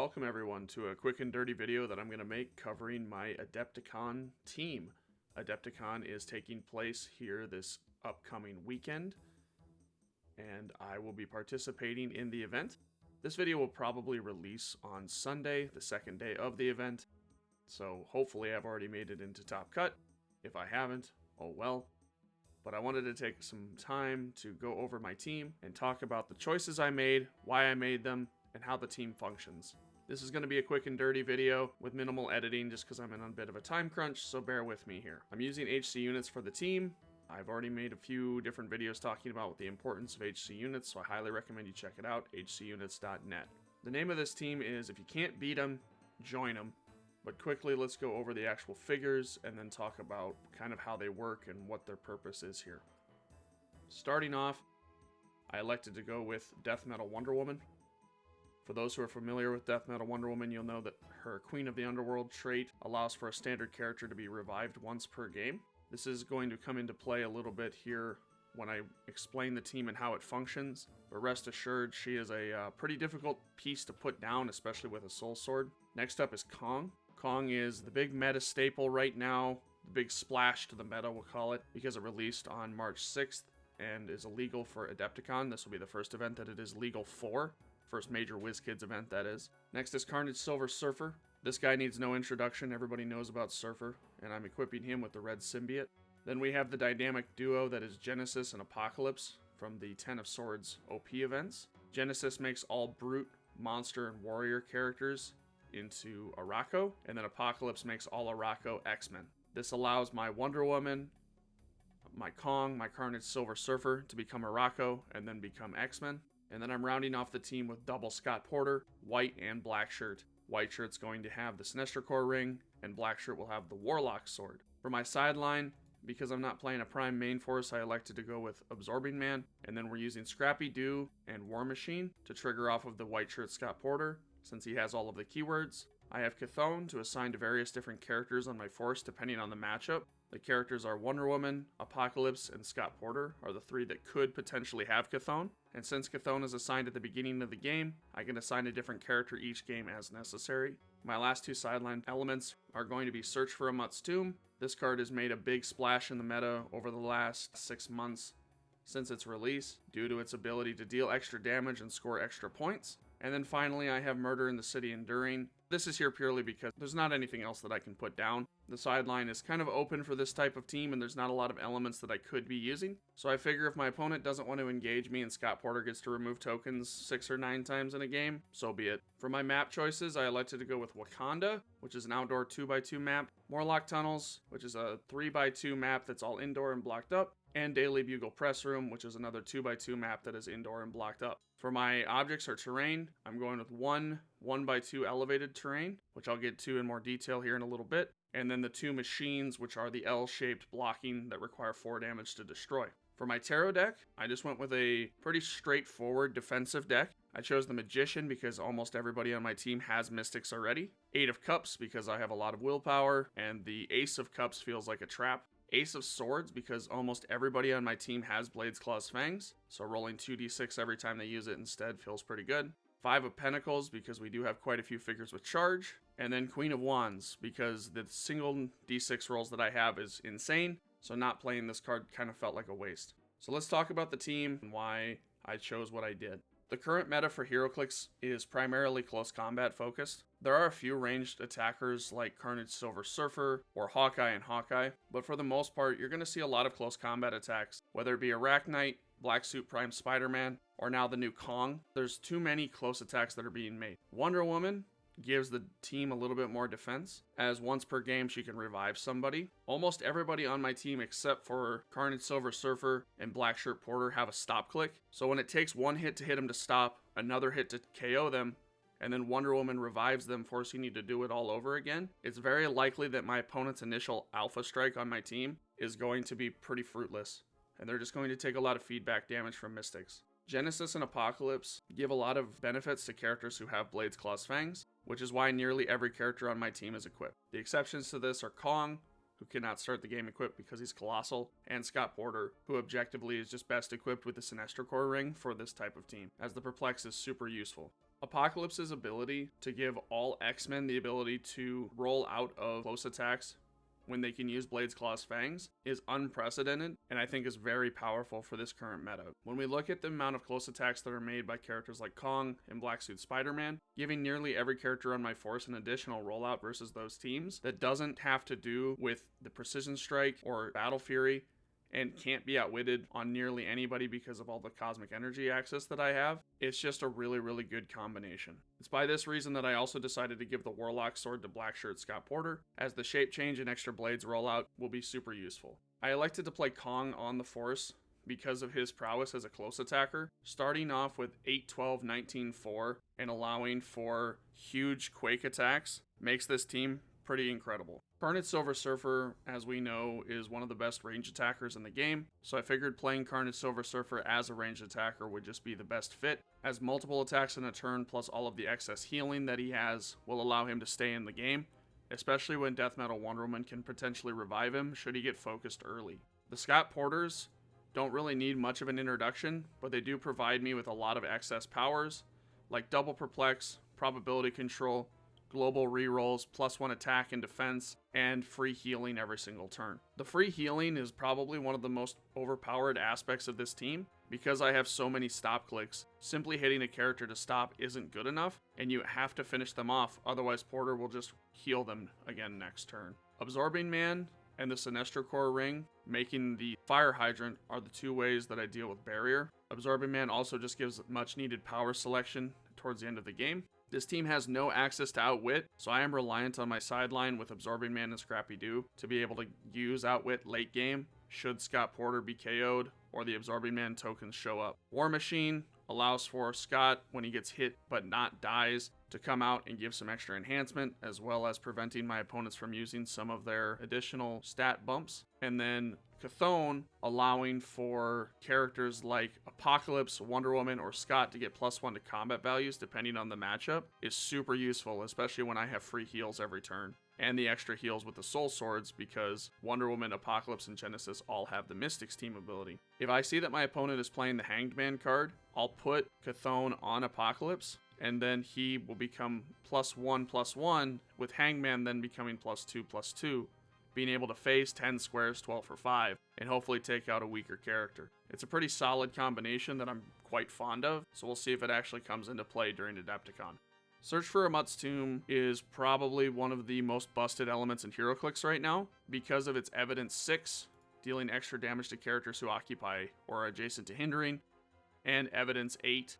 welcome everyone to a quick and dirty video that I'm going to make covering my Adepticon team. Adepticon is taking place here this upcoming weekend, and I will be participating in the event. This video will probably release on Sunday, the second day of the event, so hopefully I've already made it into Top Cut. If I haven't, oh well. But I wanted to take some time to go over my team and talk about the choices I made, why I made them, and how the team functions. This is going to be a quick and dirty video with minimal editing just because I'm in a bit of a time crunch, so bear with me here. I'm using HC units for the team. I've already made a few different videos talking about the importance of HC units, so I highly recommend you check it out, hcunits.net. The name of this team is If You Can't Beat 'Em, Join 'Em. But quickly, let's go over the actual figures and then talk about kind of how they work and what their purpose is here. Starting off, I elected to go with Death Metal Wonder Woman. For those who are familiar with Death Metal Wonder Woman, you'll know that her Queen of the Underworld trait allows for a standard character to be revived once per game. This is going to come into play a little bit here when I explain the team and how it functions, but rest assured she is a pretty difficult piece to put down, especially with a soul sword. Next up is Kong. Kong is the big meta staple right now, the big splash to the meta we'll call it, because it released on March 6th and is illegal for Adepticon. This will be the first event that it is legal for. First major WizKids event, that is. Next is Carnage Silver Surfer. This guy needs no introduction. Everybody knows about Surfer, and I'm equipping him with the red symbiote. Then we have the dynamic duo that is Genesis and Apocalypse from the Ten of Swords OP events. Genesis makes all brute, monster, and warrior characters into Arakko, and then Apocalypse makes all Arakko X-Men. This allows my Wonder Woman, my Kong, my Carnage Silver Surfer to become Arakko and then become X-Men. And then I'm rounding off the team with double Scott Porter, white and black shirt. White shirt's going to have the Sinestro Corps ring, and black shirt will have the Warlock sword. For my sideline, because I'm not playing a prime main force, I elected to go with Absorbing Man, and then we're using Scrappy Doo and War Machine to trigger off of the white shirt Scott Porter, since he has all of the keywords. I have Chthon to assign to various different characters on my force depending on the matchup. The characters are Wonder Woman, Apocalypse, and Scott Porter are the three that could potentially have Chthon. And since Chthon is assigned at the beginning of the game, I can assign a different character each game as necessary. My last two sideline elements are going to be Search for Amut's Tomb. This card has made a big splash in the meta over the last 6 months since its release, due to its ability to deal extra damage and score extra points. And then finally, I have Murder in the City Enduring. This is here purely because there's not anything else that I can put down. The sideline is kind of open for this type of team, and there's not a lot of elements that I could be using. So I figure if my opponent doesn't want to engage me and Scott Porter gets to remove tokens 6 or 9 times in a game, so be it. For my map choices, I elected to go with Wakanda, which is an outdoor 2x2 map, Morlock Tunnels, which is a 3x2 map that's all indoor and blocked up, and Daily Bugle Press Room, which is another 2x2 map that is indoor and blocked up. For my objects or terrain, I'm going with one 1x2 elevated terrain, which I'll get to in more detail here in a little bit, and then the 2 machines, which are the L-shaped blocking that require 4 damage to destroy. For my tarot deck, I just went with a pretty straightforward defensive deck. I chose the Magician because almost everybody on my team has Mystics already. 8 of Cups because I have a lot of willpower, and the Ace of Cups feels like a trap. Ace of Swords because almost everybody on my team has Blades, Claws, Fangs, so rolling 2d6 every time they use it instead feels pretty good. 5 of Pentacles because we do have quite a few figures with charge, and then Queen of Wands because the single d6 rolls that I have is insane, so not playing this card kind of felt like a waste. So let's talk about the team and why I chose what I did. The current meta for Heroclix is primarily close combat focused. There are a few ranged attackers like Carnage Silver Surfer or Hawkeye and Hawkeye, but for the most part, you're going to see a lot of close combat attacks, whether it be Arachnite, Black Suit Prime Spider-Man, or now the new Kong. There's too many close attacks that are being made. Wonder Woman gives the team a little bit more defense, as once per game she can revive somebody. Almost everybody on my team except for Carnage Silver Surfer and Black Shirt Porter have a stop click, so when it takes one hit to hit them to stop, another hit to KO them, and then Wonder Woman revives them, forcing you to do it all over again, it's very likely that my opponent's initial alpha strike on my team is going to be pretty fruitless, and they're just going to take a lot of feedback damage from Mystics. Genesis and Apocalypse give a lot of benefits to characters who have Blades, Claws, Fangs, which is why nearly every character on my team is equipped. The exceptions to this are Kong, who cannot start the game equipped because he's colossal, and Scott Porter, who objectively is just best equipped with the Sinestro Corps ring for this type of team, as the Perplex is super useful. Apocalypse's ability to give all X-Men the ability to roll out of close attacks when they can use Blades, Claws, Fangs is unprecedented, and I think is very powerful for this current meta. When we look at the amount of close attacks that are made by characters like Kong and Black Suit Spider-Man, giving nearly every character on my force an additional rollout versus those teams that doesn't have to do with the Precision Strike or Battle Fury, and can't be outwitted on nearly anybody because of all the cosmic energy access that I have. It's just a really, really good combination. It's by this reason that I also decided to give the Warlock Sword to Blackshirt Scott Porter, as the shape change and extra blades rollout will be super useful. I elected to play Kong on the Force because of his prowess as a close attacker, starting off with 8-12, 19-4, and allowing for huge Quake attacks makes this team pretty incredible. Carnage Silver Surfer, as we know, is one of the best range attackers in the game, so I figured playing Carnage Silver Surfer as a ranged attacker would just be the best fit, as multiple attacks in a turn plus all of the excess healing that he has will allow him to stay in the game, especially when Death Metal Wonder Woman can potentially revive him should he get focused early. The Scott Porters don't really need much of an introduction, but they do provide me with a lot of excess powers, like Double Perplex, Probability Control, global rerolls, +1 attack and defense, and free healing every single turn. The free healing is probably one of the most overpowered aspects of this team, because I have so many stop clicks. Simply hitting a character to stop isn't good enough, and you have to finish them off, otherwise Porter will just heal them again next turn. Absorbing Man and the Sinestro Core Ring, making the Fire Hydrant, are the two ways that I deal with Barrier. Absorbing Man also just gives much needed power selection towards the end of the game. This team has no access to Outwit, so I am reliant on my sideline with Absorbing Man and Scrappy Doo to be able to use Outwit late game should Scott Porter be KO'd or the Absorbing Man tokens show up. War Machine allows for Scott, when he gets hit but not dies, to come out and give some extra enhancement, as well as preventing my opponents from using some of their additional stat bumps. And then Chthon, allowing for characters like Apocalypse, Wonder Woman, or Scott to get +1 to combat values depending on the matchup, is super useful, especially when I have free heals every turn. And the extra heals with the Soul Swords, because Wonder Woman, Apocalypse, and Genesis all have the Mystics team ability. If I see that my opponent is playing the Hanged Man card, I'll put Chthon on Apocalypse, and then he will become +1/+1, with Hangman then becoming +2/+2, being able to phase 10 squares 12 for 5, and hopefully take out a weaker character. It's a pretty solid combination that I'm quite fond of, so we'll see if it actually comes into play during Adepticon. Search for Amut's Tomb is probably one of the most busted elements in Heroclix right now, because of its Evidence 6, dealing extra damage to characters who occupy or are adjacent to hindering, and Evidence 8,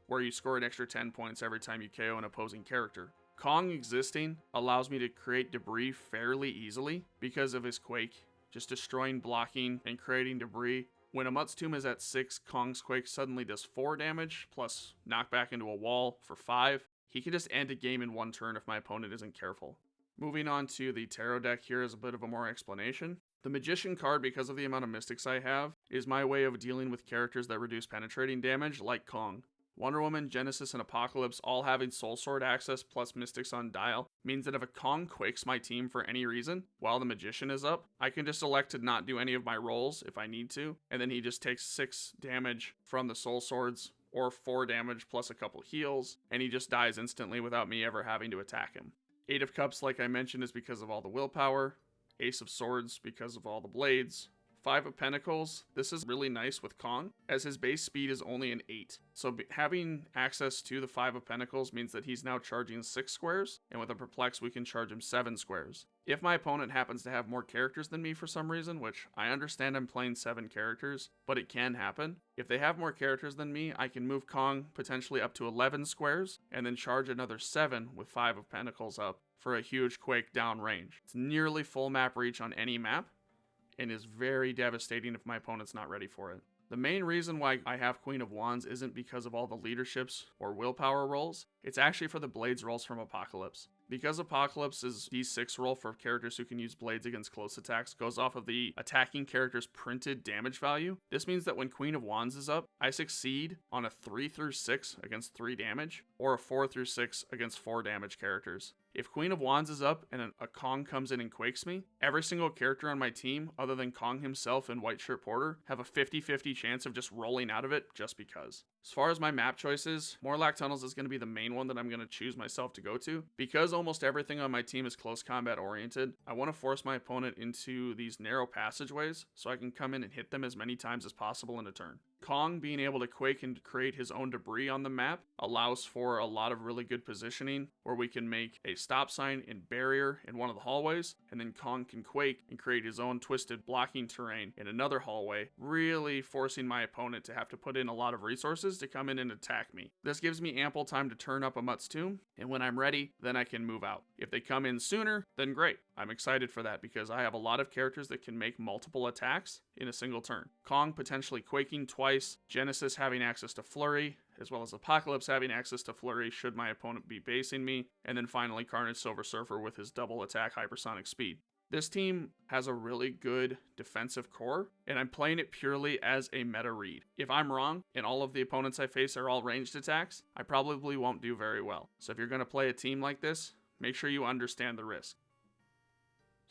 where you score an extra 10 points every time you KO an opposing character. Kong existing allows me to create debris fairly easily because of his Quake, just destroying, blocking, and creating debris. When Amut's Tomb is at 6, Kong's Quake suddenly does 4 damage, plus knockback into a wall for 5. He can just end a game in one turn if my opponent isn't careful. Moving on to the Tarot deck, here is a bit of a more explanation. The Magician card, because of the amount of Mystics I have, is my way of dealing with characters that reduce penetrating damage, like Kong. Wonder Woman, Genesis, and Apocalypse all having Soul Sword access plus Mystics on dial means that if a Kong quakes my team for any reason while the Magician is up, I can just elect to not do any of my rolls if I need to, and then he just takes 6 damage from the Soul Swords, or 4 damage plus a couple heals, and he just dies instantly without me ever having to attack him. 8 of Cups, like I mentioned, is because of all the willpower. Ace of Swords because of all the blades. 5 of Pentacles, this is really nice with Kong, as his base speed is only an 8. So having access to the 5 of Pentacles means that he's now charging 6 squares, and with a Perplex we can charge him 7 squares. If my opponent happens to have more characters than me for some reason, which I understand I'm playing 7 characters, but it can happen. If they have more characters than me, I can move Kong potentially up to 11 squares, and then charge another 7 with 5 of Pentacles up for a huge Quake down range. It's nearly full map reach on any map, and is very devastating if my opponent's not ready for it. The main reason why I have Queen of Wands isn't because of all the leaderships or willpower rolls, it's actually for the blades rolls from Apocalypse. Because Apocalypse's D6 roll for characters who can use blades against close attacks goes off of the attacking character's printed damage value, this means that when Queen of Wands is up, I succeed on a 3 through 6 against 3 damage, or a 4 through 6 against 4 damage characters. If Queen of Wands is up and a Kong comes in and quakes me, every single character on my team, other than Kong himself and White Shirt Porter, have a 50-50 chance of just rolling out of it just because. As far as my map choices, Morlock Tunnels is going to be the main one that I'm going to choose myself to go to. Because almost everything on my team is close combat oriented, I want to force my opponent into these narrow passageways so I can come in and hit them as many times as possible in a turn. Kong being able to quake and create his own debris on the map allows for a lot of really good positioning where we can make a stop sign and barrier in one of the hallways, and then Kong can quake and create his own twisted blocking terrain in another hallway, really forcing my opponent to have to put in a lot of resources to come in and attack me. This gives me ample time to turn up a Mutt's Tomb, and when I'm ready, then I can move out. If they come in sooner, then great. I'm excited for that because I have a lot of characters that can make multiple attacks in a single turn. Kong potentially quaking twice, Genesis having access to Flurry, as well as Apocalypse having access to Flurry should my opponent be basing me, and then finally Carnage Silver Surfer with his double attack hypersonic speed. This team has a really good defensive core, and I'm playing it purely as a meta read. If I'm wrong, and all of the opponents I face are all ranged attacks, I probably won't do very well. So if you're going to play a team like this, make sure you understand the risk.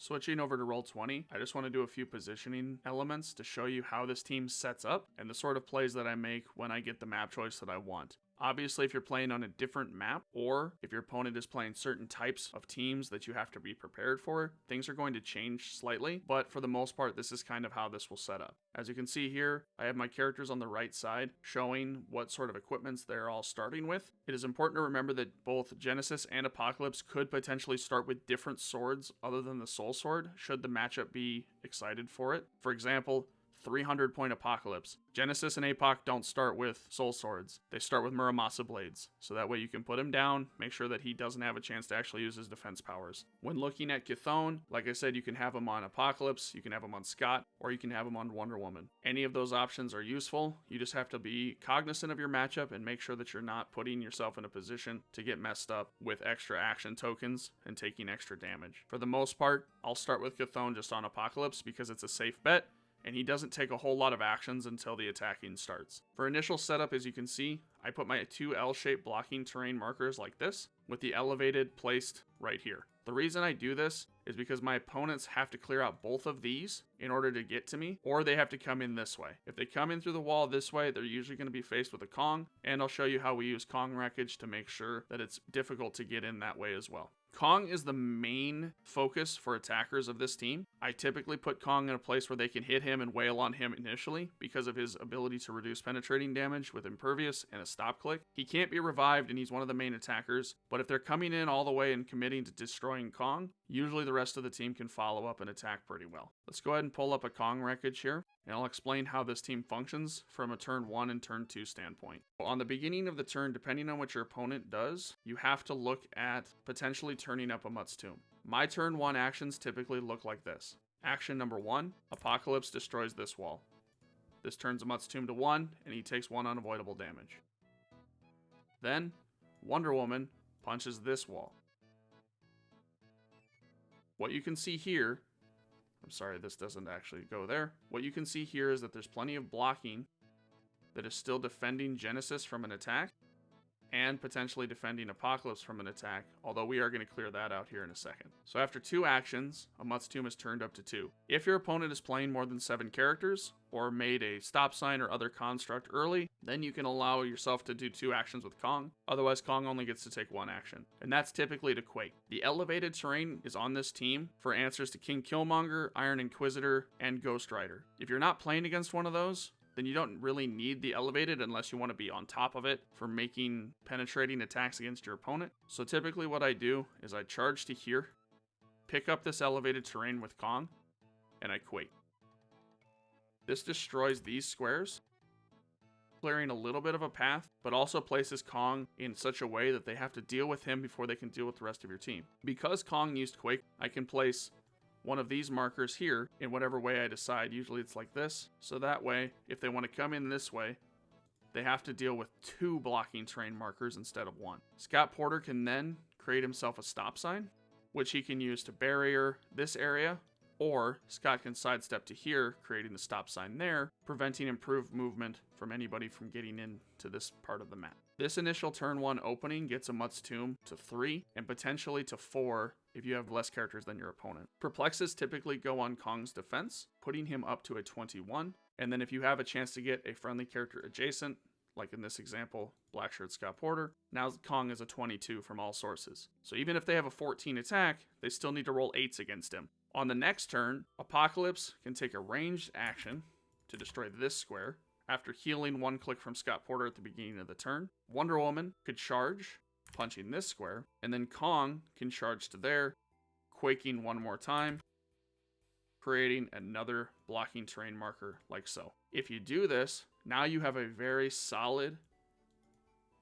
Switching over to Roll20, I just want to do a few positioning elements to show you how this team sets up and the sort of plays that I make when I get the map choice that I want. Obviously, if you're playing on a different map, or if your opponent is playing certain types of teams that you have to be prepared for, things are going to change slightly, but for the most part, this is kind of how this will set up. As you can see here, I have my characters on the right side showing what sort of equipments they're all starting with. It is important to remember that both Genesis and Apocalypse could potentially start with different swords other than the Soul Sword, should the matchup be excited for it. For example, 300 point Apocalypse. Genesis and Apoc don't start with Soul Swords. They start with Muramasa Blades. So that way you can put him down, make sure that he doesn't have a chance to actually use his defense powers. When looking at Chthon, like I said, you can have him on Apocalypse, you can have him on Scott, or you can have him on Wonder Woman. Any of those options are useful. You just have to be cognizant of your matchup and make sure that you're not putting yourself in a position to get messed up with extra action tokens and taking extra damage. For the most part, I'll start with Chthon just on Apocalypse because it's a safe bet, and he doesn't take a whole lot of actions until the attacking starts. For initial setup, as you can see, I put my two L-shaped blocking terrain markers like this, with the elevated placed right here. The reason I do this is because my opponents have to clear out both of these in order to get to me, or they have to come in this way. If they come in through the wall this way, they're usually going to be faced with a Kong, and I'll show you how we use Kong wreckage to make sure that it's difficult to get in that way as well. Kong is the main focus for attackers of this team. I typically put Kong in a place where they can hit him and wail on him initially because of his ability to reduce penetrating damage with Impervious and a stop click. He can't be revived and he's one of the main attackers, but if they're coming in all the way and committing to destroying Kong, usually the rest of the team can follow up and attack pretty well. Let's go ahead and pull up a Kong wreckage here, and I'll explain how this team functions from a turn 1 and turn 2 standpoint. On the beginning of the turn, depending on what your opponent does, you have to look at potentially turning up a Mutt's Tomb. My turn 1 actions typically look like this. Action number 1, Apocalypse destroys this wall. This turns a Mutt's Tomb to 1, and he takes 1 unavoidable damage. Then, Wonder Woman punches this wall. What you can see here, I'm sorry, this doesn't actually go there. What you can see here is that there's plenty of blocking that is still defending Genesis from an attack and potentially defending Apocalypse from an attack, although we are going to clear that out here in a second. So after 2 actions, a Mutt's Tomb is turned up to 2. If your opponent is playing more than 7 characters, or made a stop sign or other construct early, then you can allow yourself to do 2 actions with Kong. Otherwise, Kong only gets to take 1 action, and that's typically to quake. The elevated terrain is on this team for answers to King Killmonger, Iron Inquisitor, and Ghost Rider. If you're not playing against one of those, then you don't really need the elevated unless you want to be on top of it for making penetrating attacks against your opponent. So typically what I do is I charge to here, pick up this elevated terrain with Kong, and I quake. This destroys these squares, clearing a little bit of a path, but also places Kong in such a way that they have to deal with him before they can deal with the rest of your team. Because Kong used quake, I can place one of these markers here in whatever way I decide. Usually it's like this. So that way, if they want to come in this way, they have to deal with 2 blocking terrain markers instead of 1. Scott Porter can then create himself a stop sign, which he can use to barrier this area, or Scott can sidestep to here, creating the stop sign there, preventing improved movement from anybody from getting into this part of the map. This initial turn 1 opening gets a Mutt's Tomb to 3 and potentially to 4 if you have less characters than your opponent. Perplexes typically go on Kong's defense, putting him up to a 21, and then if you have a chance to get a friendly character adjacent, like in this example, Blackshirt Scott Porter, now Kong is a 22 from all sources. So even if they have a 14 attack, they still need to roll 8s against him. On the next turn, Apocalypse can take a ranged action to destroy this square, after healing 1 click from Scott Porter at the beginning of the turn. Wonder Woman could charge, punching this square, and then Kong can charge to there, quaking 1 more time, creating another blocking terrain marker like so. If you do this, now you have a very solid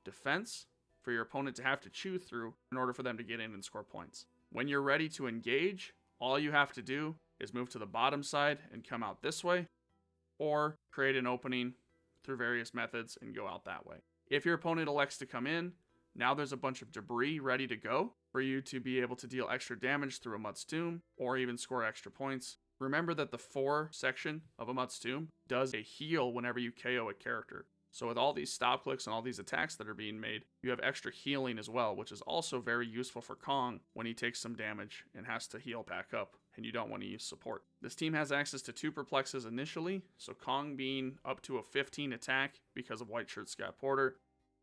defense for your opponent to have to chew through in order for them to get in and score points. When you're ready to engage, all you have to do is move to the bottom side and come out this way, or create an opening through various methods and go out that way. If your opponent elects to come in, now there's a bunch of debris ready to go for you to be able to deal extra damage through a Mutt's Tomb or even score extra points. Remember that the 4 section of a Mutt's Tomb does a heal whenever you KO a character. So with all these stop clicks and all these attacks that are being made, you have extra healing as well, which is also very useful for Kong when he takes some damage and has to heal back up, and you don't want to use support. This team has access to 2 perplexes initially, so Kong being up to a 15 attack because of White Shirt Scott Porter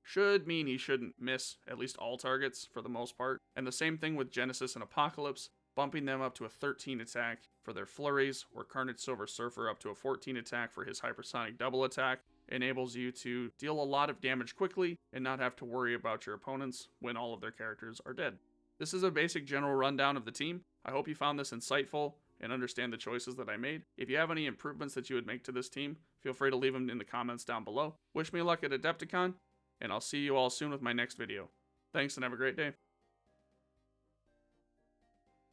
should mean he shouldn't miss at least all targets for the most part. And the same thing with Genesis and Apocalypse, bumping them up to a 13 attack for their flurries, or Carnage Silver Surfer up to a 14 attack for his hypersonic double attack, enables you to deal a lot of damage quickly and not have to worry about your opponents when all of their characters are dead. This is a basic general rundown of the team. I hope you found this insightful and understand the choices that I made. If you have any improvements that you would make to this team, feel free to leave them in the comments down below. Wish me luck at Adepticon, and I'll see you all soon with my next video. Thanks and have a great day.